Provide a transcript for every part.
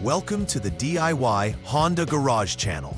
Welcome to the DIY Honda Garage channel.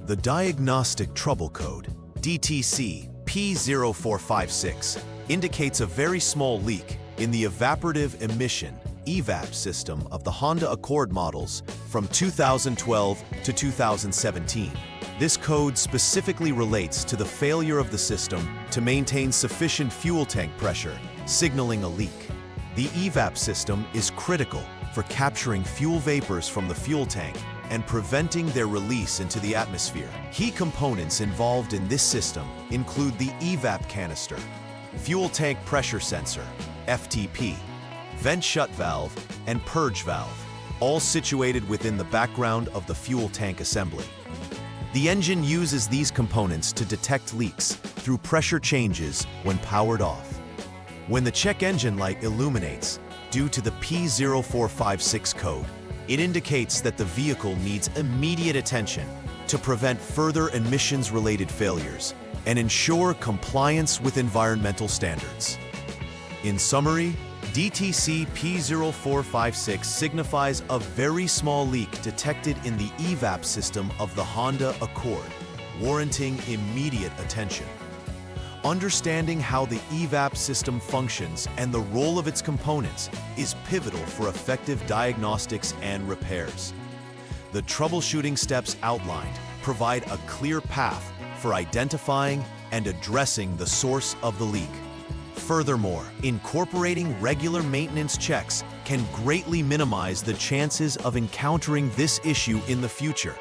The Diagnostic Trouble Code, DTC P0456, indicates a very small leak in the evaporative emission EVAP system of the Honda Accord models from 2012 to 2017. This code specifically relates to the failure of the system to maintain sufficient fuel tank pressure, signaling a leak. The EVAP system is critical for capturing fuel vapors from the fuel tank and preventing their release into the atmosphere. Key components involved in this system include the EVAP canister, fuel tank pressure sensor, FTP, vent shut valve, and purge valve, all situated within the background of the fuel tank assembly. The engine uses these components to detect leaks through pressure changes when powered off. When the check engine light illuminates, due to the P0456 code, it indicates that the vehicle needs immediate attention to prevent further emissions-related failures and ensure compliance with environmental standards. In summary, DTC P0456 signifies a very small leak detected in the EVAP system of the Honda Accord, warranting immediate attention. Understanding how the EVAP system functions and the role of its components is pivotal for effective diagnostics and repairs. The troubleshooting steps outlined provide a clear path for identifying and addressing the source of the leak. Furthermore, incorporating regular maintenance checks can greatly minimize the chances of encountering this issue in the future.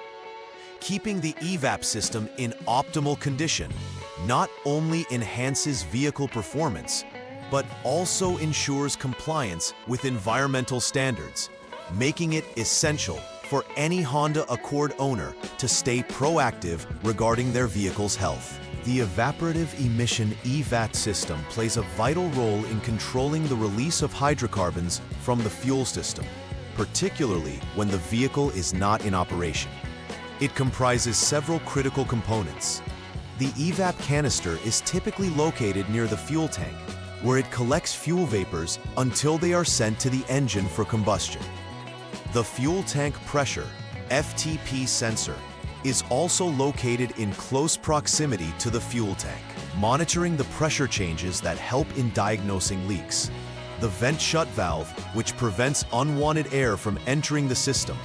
Keeping the EVAP system in optimal condition not only enhances vehicle performance, but also ensures compliance with environmental standards, making it essential for any Honda Accord owner to stay proactive regarding their vehicle's health. The Evaporative Emission EVAP system plays a vital role in controlling the release of hydrocarbons from the fuel system, particularly when the vehicle is not in operation. It comprises several critical components. The EVAP canister is typically located near the fuel tank, where it collects fuel vapors until they are sent to the engine for combustion. The fuel tank pressure, FTP sensor, is also located in close proximity to the fuel tank, monitoring the pressure changes that help in diagnosing leaks. The vent shut valve, which prevents unwanted air from entering the system,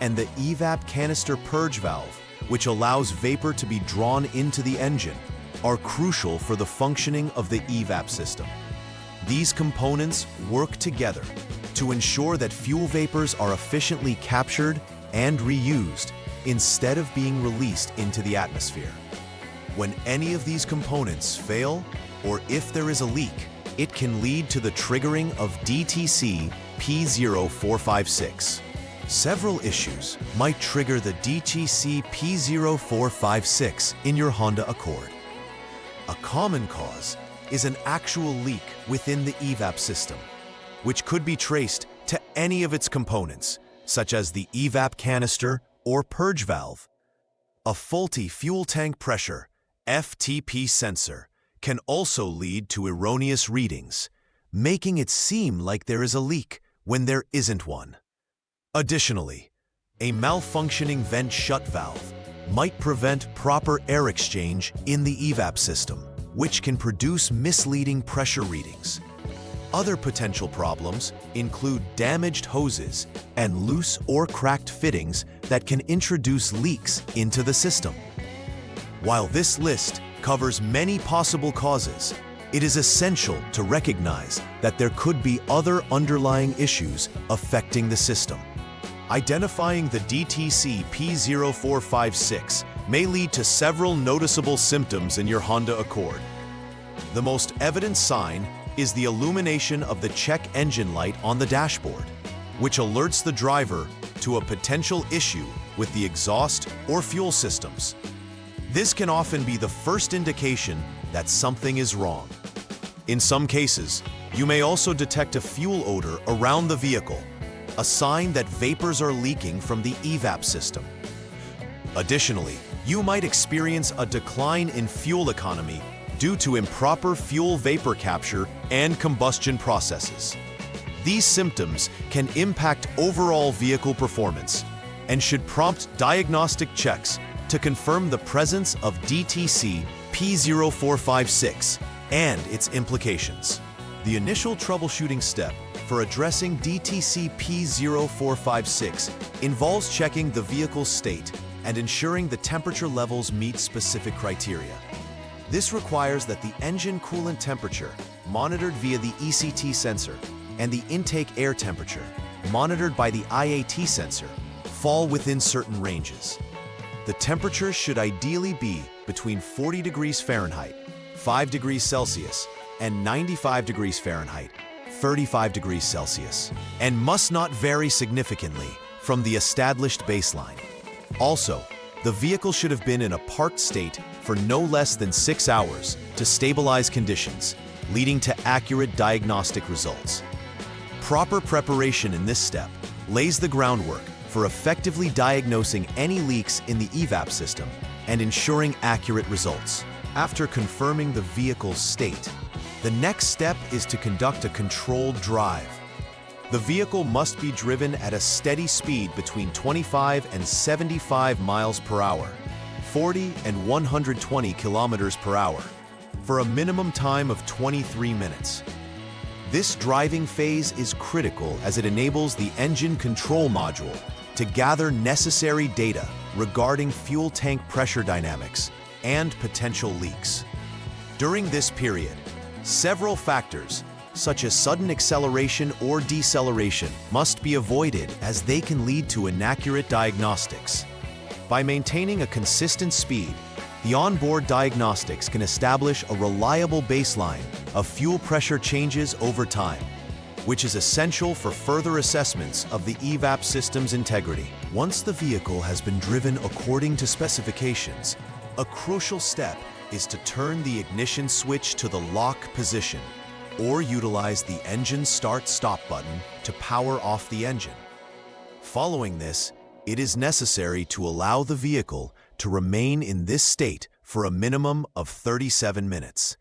and the EVAP canister purge valve, which allows vapor to be drawn into the engine, are crucial for the functioning of the EVAP system. These components work together to ensure that fuel vapors are efficiently captured and reused instead of being released into the atmosphere. When any of these components fail, or if there is a leak, it can lead to the triggering of DTC P0456. Several issues might trigger the DTC P0456 in your Honda Accord. A common cause is an actual leak within the EVAP system, which could be traced to any of its components, such as the EVAP canister or purge valve. A faulty fuel tank pressure, FTP sensor, can also lead to erroneous readings, making it seem like there is a leak when there isn't one. Additionally, a malfunctioning vent shut valve might prevent proper air exchange in the EVAP system, which can produce misleading pressure readings. Other potential problems include damaged hoses and loose or cracked fittings that can introduce leaks into the system. While this list covers many possible causes, it is essential to recognize that there could be other underlying issues affecting the system. Identifying the DTC P0456 may lead to several noticeable symptoms in your Honda Accord. The most evident sign is the illumination of the check engine light on the dashboard, which alerts the driver to a potential issue with the exhaust or fuel systems. This can often be the first indication that something is wrong. In some cases, you may also detect a fuel odor around the vehicle, a sign that vapors are leaking from the EVAP system. Additionally, you might experience a decline in fuel economy due to improper fuel vapor capture and combustion processes. These symptoms can impact overall vehicle performance and should prompt diagnostic checks to confirm the presence of DTC P0456 and its implications. The initial troubleshooting step for addressing DTC P0456 involves checking the vehicle's state and ensuring the temperature levels meet specific criteria. This requires that the engine coolant temperature, monitored via the ECT sensor, and the intake air temperature, monitored by the IAT sensor, fall within certain ranges. The temperature should ideally be between 40 degrees Fahrenheit, 5 degrees Celsius, and 95 degrees Fahrenheit, 35 degrees Celsius, and must not vary significantly from the established baseline. Also, the vehicle should have been in a parked state for no less than 6 hours to stabilize conditions, leading to accurate diagnostic results. Proper preparation in this step lays the groundwork for effectively diagnosing any leaks in the EVAP system and ensuring accurate results. After confirming the vehicle's state, the next step is to conduct a controlled drive. The vehicle must be driven at a steady speed between 25 and 75 miles per hour, 40 and 120 kilometers per hour, for a minimum time of 23 minutes. This driving phase is critical as it enables the engine control module to gather necessary data regarding fuel tank pressure dynamics and potential leaks. During this period, several factors, such as sudden acceleration or deceleration, must be avoided as they can lead to inaccurate diagnostics. By maintaining a consistent speed, the onboard diagnostics can establish a reliable baseline of fuel pressure changes over time, which is essential for further assessments of the EVAP system's integrity. Once the vehicle has been driven according to specifications, a crucial step is to turn the ignition switch to the lock position or utilize the engine start-stop button to power off the engine. Following this, it is necessary to allow the vehicle to remain in this state for a minimum of 37 minutes.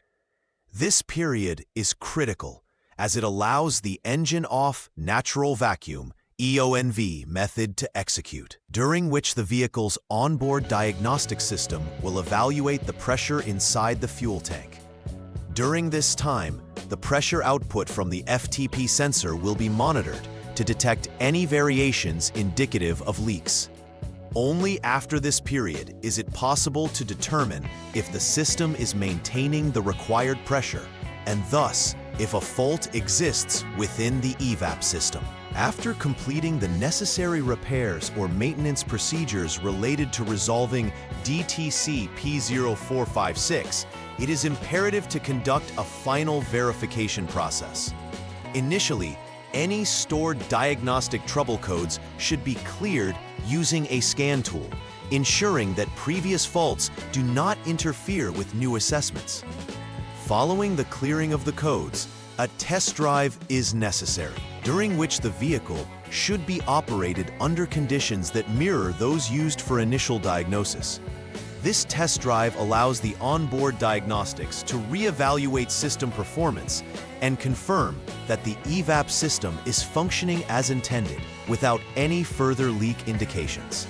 This period is critical as it allows the engine-off natural vacuum (EONV) method to execute, during which the vehicle's onboard diagnostic system will evaluate the pressure inside the fuel tank. During this time, the pressure output from the FTP sensor will be monitored to detect any variations indicative of leaks. Only after this period is it possible to determine if the system is maintaining the required pressure, and thus, if a fault exists within the EVAP system. After completing the necessary repairs or maintenance procedures related to resolving DTC P0456, it is imperative to conduct a final verification process. Initially, any stored diagnostic trouble codes should be cleared using a scan tool, ensuring that previous faults do not interfere with new assessments. Following the clearing of the codes, a test drive is necessary, during which the vehicle should be operated under conditions that mirror those used for initial diagnosis. This test drive allows the onboard diagnostics to reevaluate system performance and confirm that the EVAP system is functioning as intended without any further leak indications.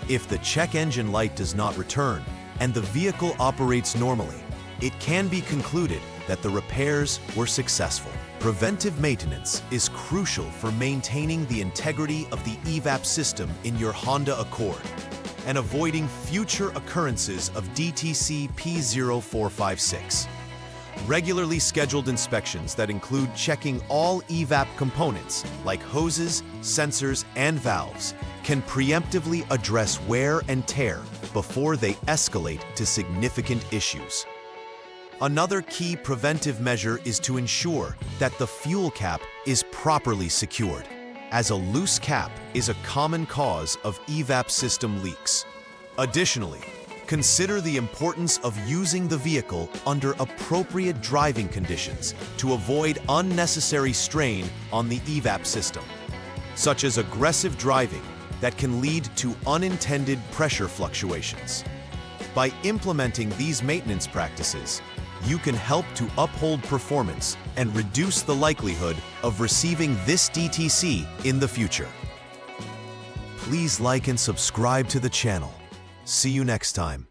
If the check engine light does not return and the vehicle operates normally, it can be concluded that the repairs were successful. Preventive maintenance is crucial for maintaining the integrity of the EVAP system in your Honda Accord and avoiding future occurrences of DTC P0456. Regularly scheduled inspections that include checking all EVAP components like hoses, sensors, and valves can preemptively address wear and tear before they escalate to significant issues. Another key preventive measure is to ensure that the fuel cap is properly secured, as a loose cap is a common cause of EVAP system leaks. Additionally, consider the importance of using the vehicle under appropriate driving conditions to avoid unnecessary strain on the EVAP system, such as aggressive driving that can lead to unintended pressure fluctuations. By implementing these maintenance practices, you can help to uphold performance and reduce the likelihood of receiving this DTC in the future. Please like and subscribe to the channel. See you next time.